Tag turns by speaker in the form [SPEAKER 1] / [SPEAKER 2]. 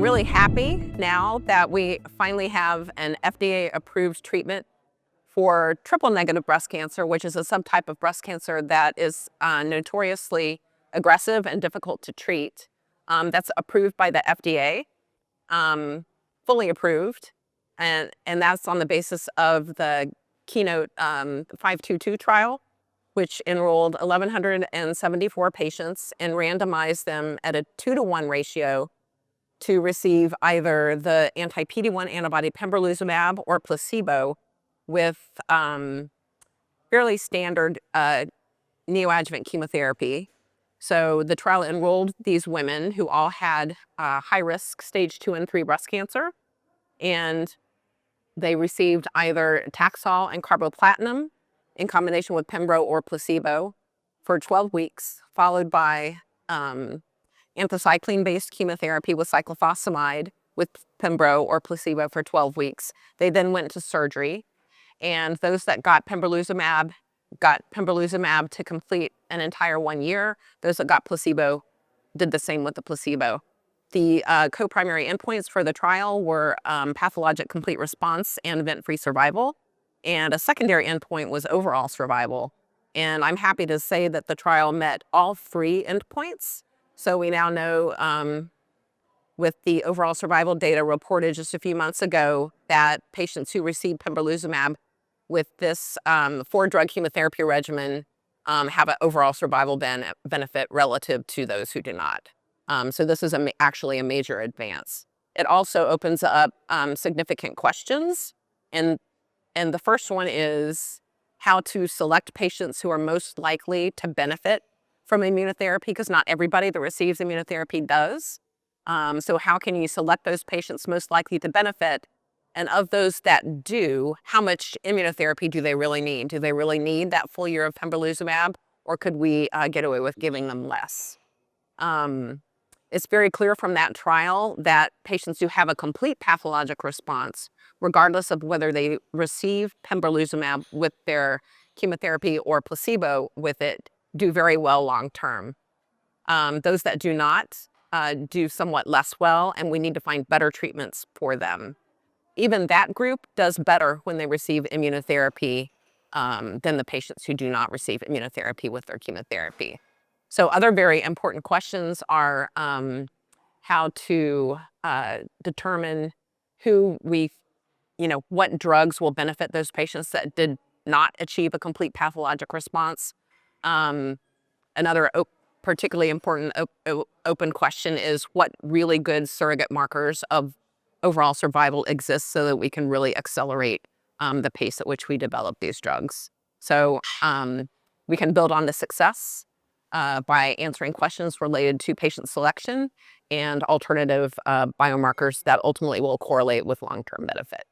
[SPEAKER 1] I'm really happy now that we finally have an FDA-approved treatment for triple-negative breast cancer, which is a subtype of breast cancer that is notoriously aggressive and difficult to treat. That's approved by the FDA, fully approved, and that's on the basis of the Keynote 522 trial, which enrolled 1,174 patients and randomized them at a 2-to-1 ratio to receive either the anti-PD-1 antibody pembrolizumab or placebo with fairly standard neoadjuvant chemotherapy. So the trial enrolled these women who all had high-risk stage 2 and 3 breast cancer, and they received either Taxol and carboplatin in combination with pembro or placebo for 12 weeks, followed by anthracycline-based chemotherapy with cyclophosphamide with pembro or placebo for 12 weeks. They then went to surgery, and those that got pembrolizumab to complete an entire 1 year. Those that got placebo did the same with the placebo. The co-primary endpoints for the trial were pathologic complete response and event-free survival, and a secondary endpoint was overall survival. And I'm happy to say that the trial met all 3 endpoints. So we now know with the overall survival data reported just a few months ago that patients who received pembrolizumab with this 4-drug chemotherapy regimen have an overall survival benefit relative to those who do not. So this is actually a major advance. It also opens up significant questions, and the first one is how to select patients who are most likely to benefit from immunotherapy, because not everybody that receives immunotherapy does. So how can you select those patients most likely to benefit? And of those that do, how much immunotherapy do they really need? Do they really need that full year of pembrolizumab, or could we get away with giving them less? It's very clear from that trial that patients who have a complete pathologic response, regardless of whether they receive pembrolizumab with their chemotherapy or placebo with it, do very well long-term. Those that do not do somewhat less well, and we need to find better treatments for them. Even that group does better when they receive immunotherapy than the patients who do not receive immunotherapy with their chemotherapy. So other very important questions are how to determine what drugs will benefit those patients that did not achieve a complete pathologic response. Another particularly important open question is what really good surrogate markers of overall survival exist so that we can really accelerate the pace at which we develop these drugs. So we can build on the success by answering questions related to patient selection and alternative biomarkers that ultimately will correlate with long-term benefit.